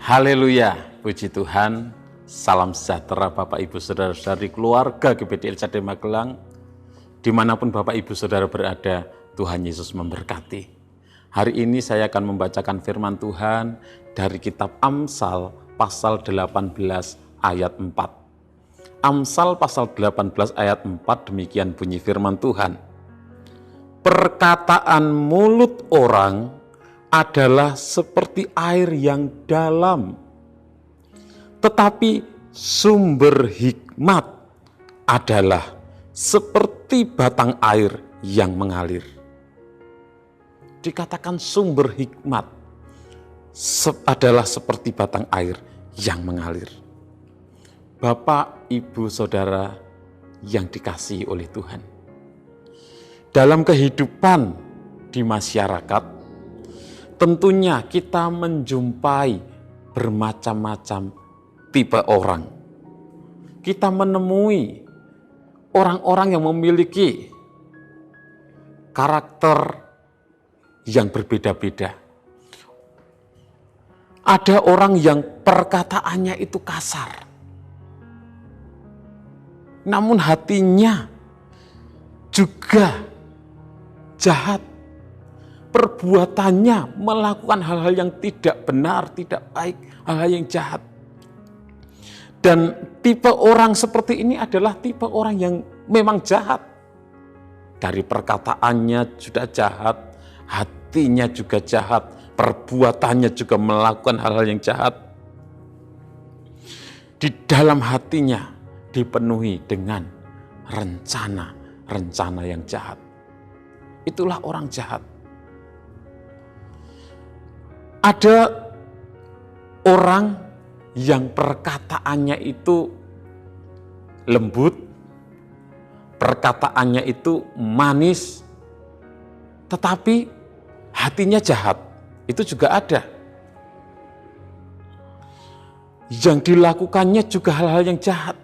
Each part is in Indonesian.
Haleluya, puji Tuhan. Salam sejahtera Bapak Ibu Saudara-saudari keluarga GBD LCD Magelang. Dimanapun Bapak Ibu Saudara berada, Tuhan Yesus memberkati. Hari ini saya akan membacakan firman Tuhan dari kitab Amsal pasal 18 ayat 4. Amsal pasal 18 ayat 4 demikian bunyi firman Tuhan. Perkataan mulut orang adalah seperti air yang dalam, tetapi sumber hikmat adalah seperti batang air yang mengalir. Dikatakan sumber hikmat adalah seperti batang air yang mengalir. Bapak, Ibu, Saudara yang dikasihi oleh Tuhan. Dalam kehidupan di masyarakat, tentunya kita menjumpai bermacam-macam tipe orang. Kita menemui orang-orang yang memiliki karakter yang berbeda-beda. Ada orang yang perkataannya itu kasar, namun hatinya juga jahat. Perbuatannya melakukan hal-hal yang tidak benar, tidak baik, hal-hal yang jahat. Dan tipe orang seperti ini adalah tipe orang yang memang jahat. Dari perkataannya sudah jahat, hatinya juga jahat, perbuatannya juga melakukan hal-hal yang jahat. Di dalam hatinya dipenuhi dengan rencana-rencana yang jahat. Itulah orang jahat. Ada orang yang perkataannya itu lembut, perkataannya itu manis, tetapi hatinya jahat. Itu juga ada. Yang dilakukannya juga hal-hal yang jahat.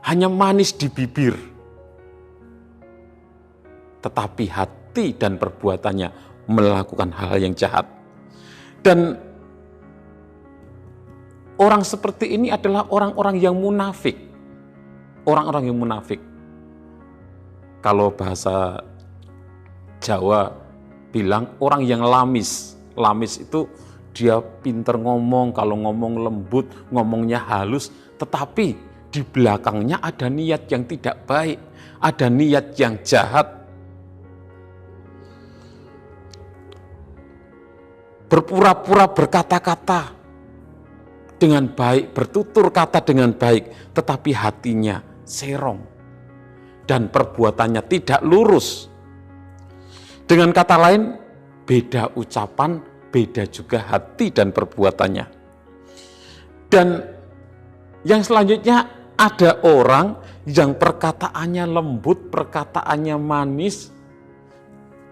Hanya manis di bibir, tetapi hati dan perbuatannya melakukan hal yang jahat. Dan orang seperti ini adalah orang-orang yang munafik. Orang-orang yang munafik. Kalau bahasa Jawa bilang orang yang lamis. Lamis itu dia pinter ngomong, kalau ngomong lembut, ngomongnya halus, tetapi di belakangnya ada niat yang tidak baik, ada niat yang jahat. Berpura-pura berkata-kata dengan baik, bertutur kata dengan baik, tetapi hatinya serong dan perbuatannya tidak lurus. Dengan kata lain, beda ucapan, beda juga hati dan perbuatannya. Dan yang selanjutnya ada orang yang perkataannya lembut, perkataannya manis,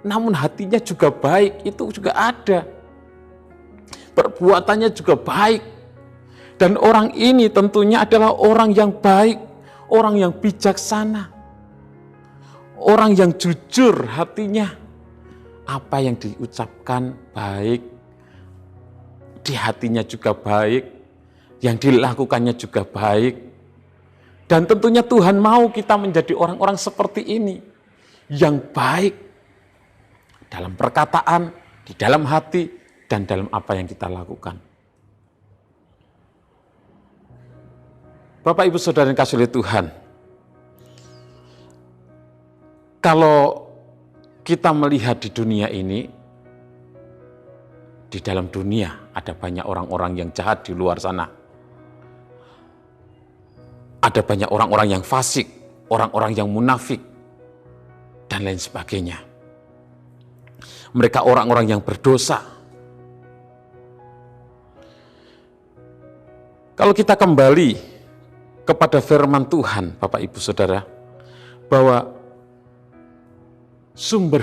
namun hatinya juga baik, itu juga ada. Perbuatannya juga baik. Dan orang ini tentunya adalah orang yang baik, orang yang bijaksana, orang yang jujur hatinya. Apa yang diucapkan baik, di hatinya juga baik, yang dilakukannya juga baik. Dan tentunya Tuhan mau kita menjadi orang-orang seperti ini, yang baik dalam perkataan, di dalam hati, dan dalam apa yang kita lakukan. Bapak, Ibu, Saudara yang kasih oleh Tuhan, kalau kita melihat di dunia ini, di dalam dunia ada banyak orang-orang yang jahat di luar sana. Ada banyak orang-orang yang fasik, orang-orang yang munafik, dan lain sebagainya. Mereka orang-orang yang berdosa. Kalau kita kembali kepada firman Tuhan, Bapak, Ibu, Saudara, bahwa sumber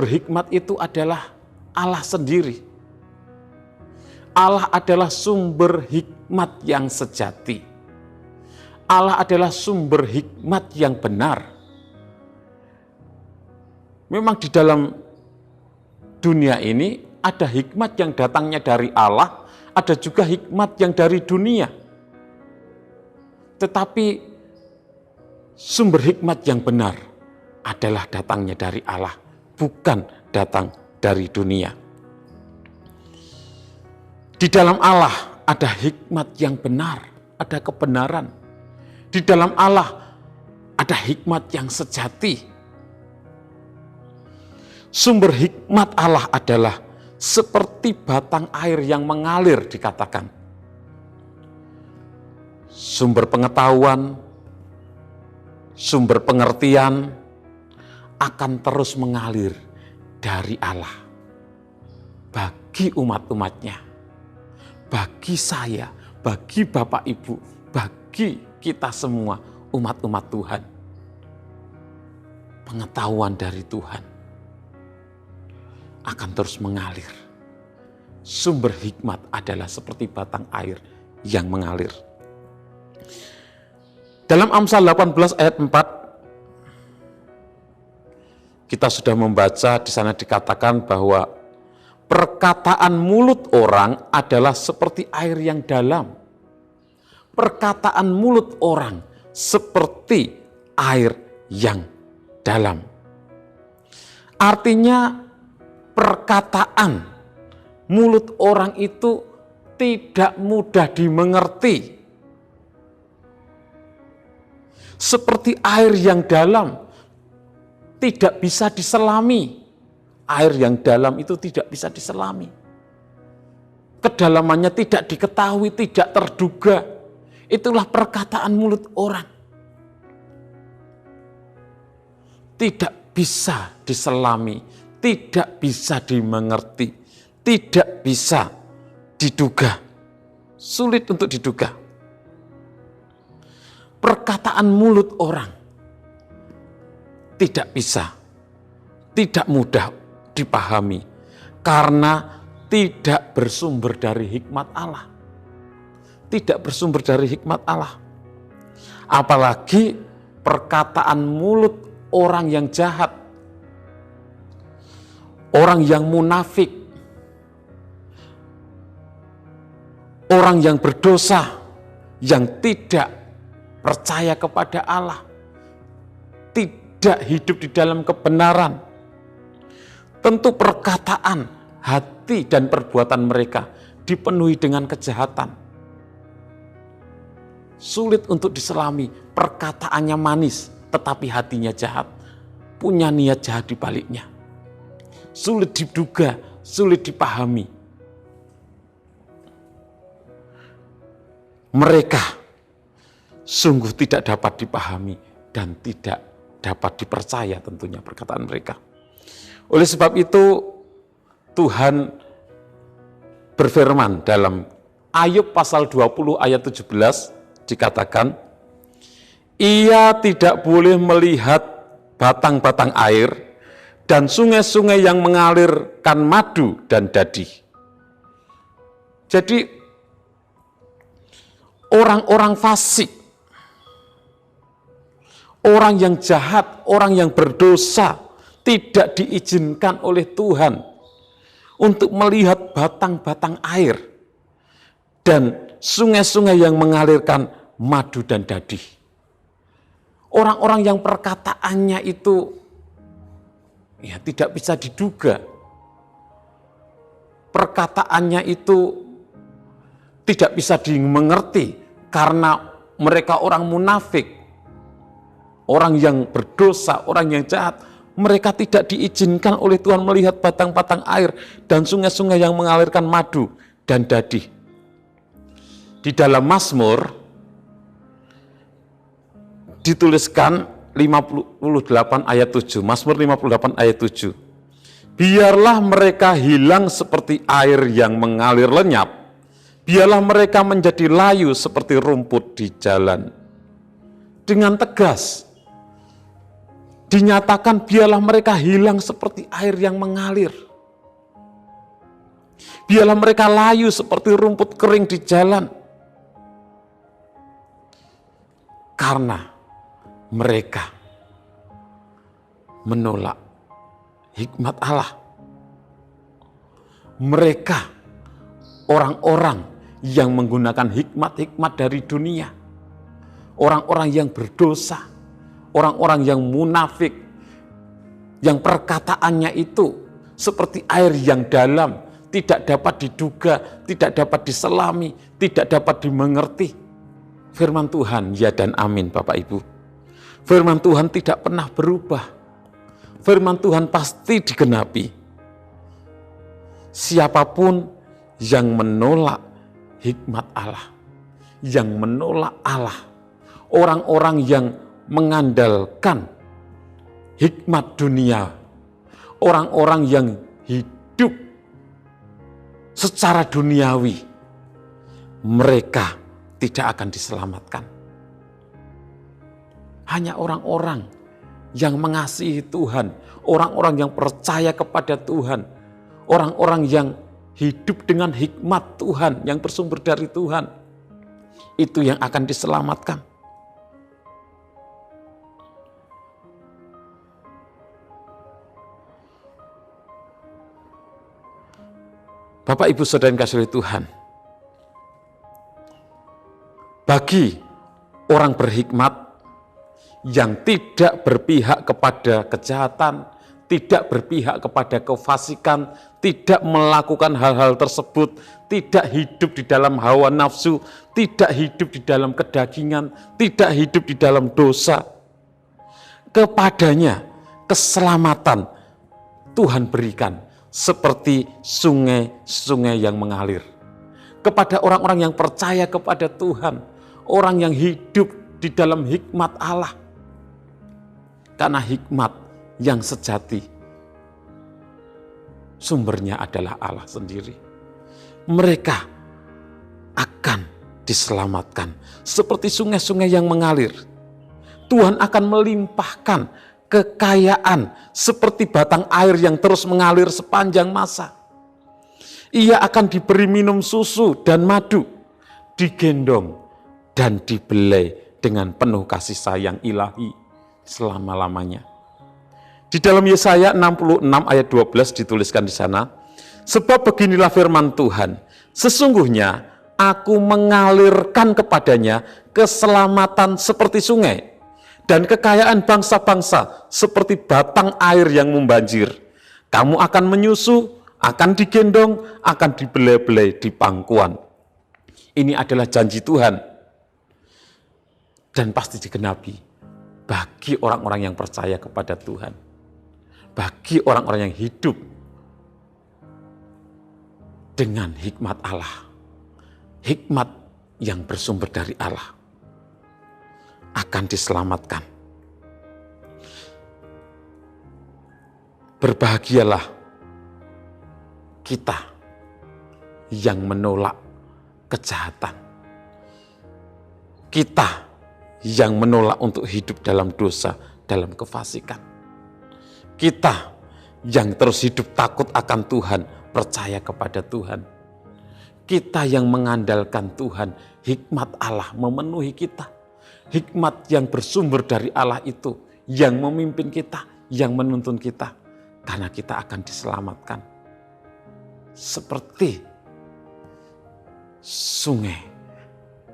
hikmat itu adalah Allah sendiri. Allah adalah sumber hikmat yang sejati. Allah adalah sumber hikmat yang benar. Memang di dalam dunia ini ada hikmat yang datangnya dari Allah, ada juga hikmat yang dari dunia. Tetapi sumber hikmat yang benar adalah datangnya dari Allah, bukan datang dari dunia. Di dalam Allah ada hikmat yang benar, ada kebenaran. Di dalam Allah ada hikmat yang sejati. Sumber hikmat Allah adalah seperti batang air yang mengalir, dikatakan. Sumber pengetahuan, sumber pengertian akan terus mengalir dari Allah bagi umat-umatnya, bagi saya, bagi Bapak Ibu, bagi kita semua umat-umat Tuhan. Pengetahuan dari Tuhan akan terus mengalir. Sumber hikmat adalah seperti batang air yang mengalir. Dalam Amsal 18 ayat 4, kita sudah membaca, di sana dikatakan bahwa perkataan mulut orang adalah seperti air yang dalam. Perkataan mulut orang seperti air yang dalam. Artinya perkataan mulut orang itu tidak mudah dimengerti. Seperti air yang dalam, tidak bisa diselami. Air yang dalam itu tidak bisa diselami. Kedalamannya tidak diketahui, tidak terduga. Itulah perkataan mulut orang. Tidak bisa diselami, tidak bisa dimengerti, tidak bisa diduga. Sulit untuk diduga. Perkataan mulut orang tidak bisa, tidak mudah dipahami karena tidak bersumber dari hikmat Allah. Tidak bersumber dari hikmat Allah. Apalagi perkataan mulut orang yang jahat, orang yang munafik, orang yang berdosa, yang tidak percaya kepada Allah, tidak hidup di dalam kebenaran. Tentu perkataan, hati, dan perbuatan mereka dipenuhi dengan kejahatan. Sulit untuk diselami, perkataannya manis, tetapi hatinya jahat, punya niat jahat di baliknya. Sulit diduga, sulit dipahami. Mereka sungguh tidak dapat dipahami dan tidak dapat dipercaya tentunya perkataan mereka. Oleh sebab itu Tuhan berfirman dalam Ayub pasal 20 ayat 17 dikatakan, ia tidak boleh melihat batang-batang air dan sungai-sungai yang mengalirkan madu dan dadi. Jadi orang-orang fasik, orang yang jahat, orang yang berdosa tidak diizinkan oleh Tuhan untuk melihat batang-batang air dan sungai-sungai yang mengalirkan madu dan dadi. Orang-orang yang perkataannya itu ya tidak bisa diduga. Perkataannya itu tidak bisa dimengerti karena mereka orang munafik. Orang yang berdosa, orang yang jahat, mereka tidak diizinkan oleh Tuhan melihat batang-batang air dan sungai-sungai yang mengalirkan madu dan dadi. Di dalam Mazmur dituliskan 58 ayat 7, Mazmur 58 ayat 7. Biarlah mereka hilang seperti air yang mengalir lenyap, biarlah mereka menjadi layu seperti rumput di jalan. Dengan tegas dinyatakan biarlah mereka hilang seperti air yang mengalir. Biarlah mereka layu seperti rumput kering di jalan. Karena mereka menolak hikmat Allah. mereka orang-orang yang menggunakan hikmat-hikmat dari dunia, orang-orang yang berdosa, orang-orang yang munafik, yang perkataannya itu seperti air yang dalam, tidak dapat diduga, tidak dapat diselami, tidak dapat dimengerti. Firman Tuhan, ya dan amin Bapak Ibu. Firman Tuhan tidak pernah berubah. Firman Tuhan pasti digenapi. Siapapun yang menolak hikmat Allah, yang menolak Allah, orang-orang yang mengandalkan hikmat dunia, orang-orang yang hidup secara duniawi, mereka tidak akan diselamatkan. Hanya orang-orang yang mengasihi Tuhan, orang-orang yang percaya kepada Tuhan, orang-orang yang hidup dengan hikmat Tuhan yang bersumber dari Tuhan, itu yang akan diselamatkan. Bapak, Ibu, Saudara yang kasih oleh Tuhan, bagi orang berhikmat yang tidak berpihak kepada kejahatan, tidak berpihak kepada kefasikan, tidak melakukan hal-hal tersebut, tidak hidup di dalam hawa nafsu, tidak hidup di dalam kedagingan, tidak hidup di dalam dosa, kepadanya keselamatan Tuhan berikan seperti sungai-sungai yang mengalir. Kepada orang-orang yang percaya kepada Tuhan, orang yang hidup di dalam hikmat Allah. Karena hikmat yang sejati, sumbernya adalah Allah sendiri. Mereka akan diselamatkan seperti sungai-sungai yang mengalir. Tuhan akan melimpahkan kekayaan seperti batang air yang terus mengalir sepanjang masa. Ia akan diberi minum susu dan madu, digendong dan dibelai dengan penuh kasih sayang ilahi selama-lamanya. Di dalam Yesaya 66 ayat 12 dituliskan di sana, sebab beginilah firman Tuhan, sesungguhnya aku mengalirkan kepadanya keselamatan seperti sungai, dan kekayaan bangsa-bangsa seperti batang air yang membanjir. Kamu akan menyusu, akan digendong, akan dibelai-belai di pangkuan. Ini adalah janji Tuhan dan pasti digenapi bagi orang-orang yang percaya kepada Tuhan, bagi orang-orang yang hidup dengan hikmat Allah, hikmat yang bersumber dari Allah, akan diselamatkan. Berbahagialah kita yang menolak kejahatan, kita yang menolak untuk hidup dalam dosa, dalam kefasikan, kita yang terus hidup takut akan Tuhan, percaya kepada Tuhan, kita yang mengandalkan Tuhan, hikmat Allah memenuhi kita, hikmat yang bersumber dari Allah itu yang memimpin kita, yang menuntun kita, karena kita akan diselamatkan seperti sungai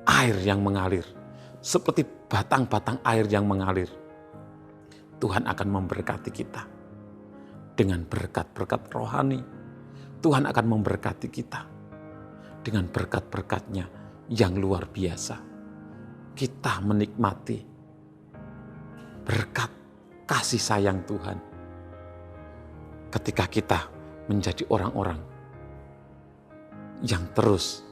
air yang mengalir, seperti batang-batang air yang mengalir. Tuhan akan memberkati kita dengan berkat-berkat rohani. Tuhan akan memberkati kita dengan berkat-berkatnya yang luar biasa. Kita menikmati berkat kasih sayang Tuhan ketika kita menjadi orang-orang yang terus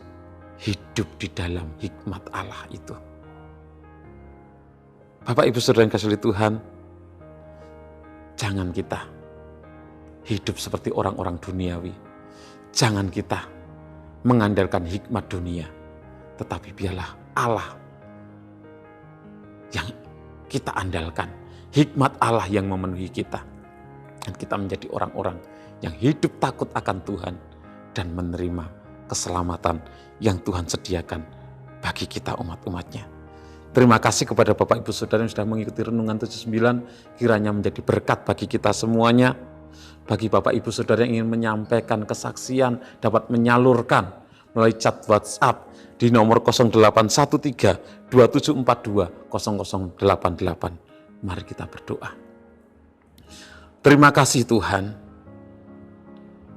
hidup di dalam hikmat Allah itu. Bapak, Ibu, Saudara yang kasih oleh Tuhan, jangan kita hidup seperti orang-orang duniawi. Jangan kita mengandalkan hikmat dunia, tetapi biarlah Allah yang kita andalkan, hikmat Allah yang memenuhi kita. Dan kita menjadi orang-orang yang hidup takut akan Tuhan dan menerima keselamatan yang Tuhan sediakan bagi kita umat-umatnya. Terima kasih kepada Bapak, Ibu, Saudara yang sudah mengikuti Renungan 79, kiranya menjadi berkat bagi kita semuanya. Bagi Bapak Ibu Saudara yang ingin menyampaikan kesaksian, dapat menyalurkan melalui chat WhatsApp di nomor 0813 2742 0088. Mari kita berdoa. Terima kasih Tuhan.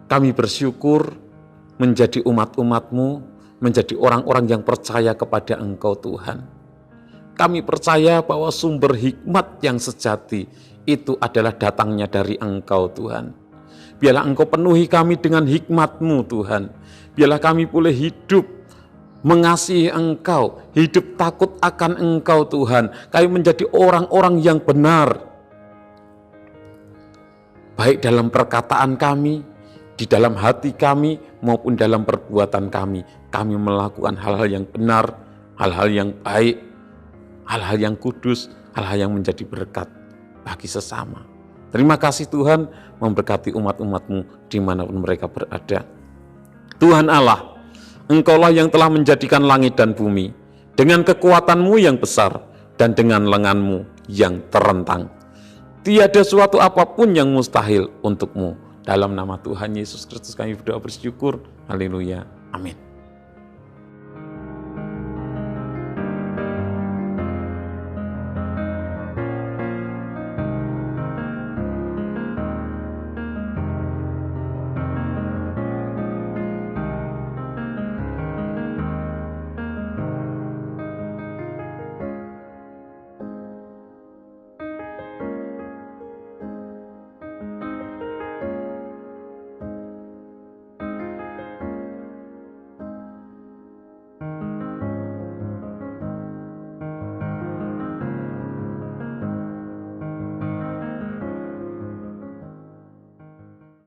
Kami bersyukur menjadi umat-umat-Mu, menjadi orang-orang yang percaya kepada Engkau Tuhan. Kami percaya bahwa sumber hikmat yang sejati itu adalah datangnya dari Engkau Tuhan. Biarlah Engkau penuhi kami dengan hikmat-Mu Tuhan. Biarlah kami boleh hidup mengasihi Engkau, hidup takut akan Engkau Tuhan. Kami menjadi orang-orang yang benar, baik dalam perkataan kami, di dalam hati kami, maupun dalam perbuatan kami. Kami melakukan hal-hal yang benar, hal-hal yang baik, hal-hal yang kudus, hal-hal yang menjadi berkat bagi sesama. Terima kasih Tuhan, memberkati umat-umat-Mu dimanapun mereka berada. Tuhan Allah, Engkaulah yang telah menjadikan langit dan bumi dengan kekuatan-Mu yang besar dan dengan lengan-Mu yang terentang. Tiada suatu apapun yang mustahil untuk-Mu. Dalam nama Tuhan Yesus Kristus kami berdoa bersyukur. Haleluya. Amin.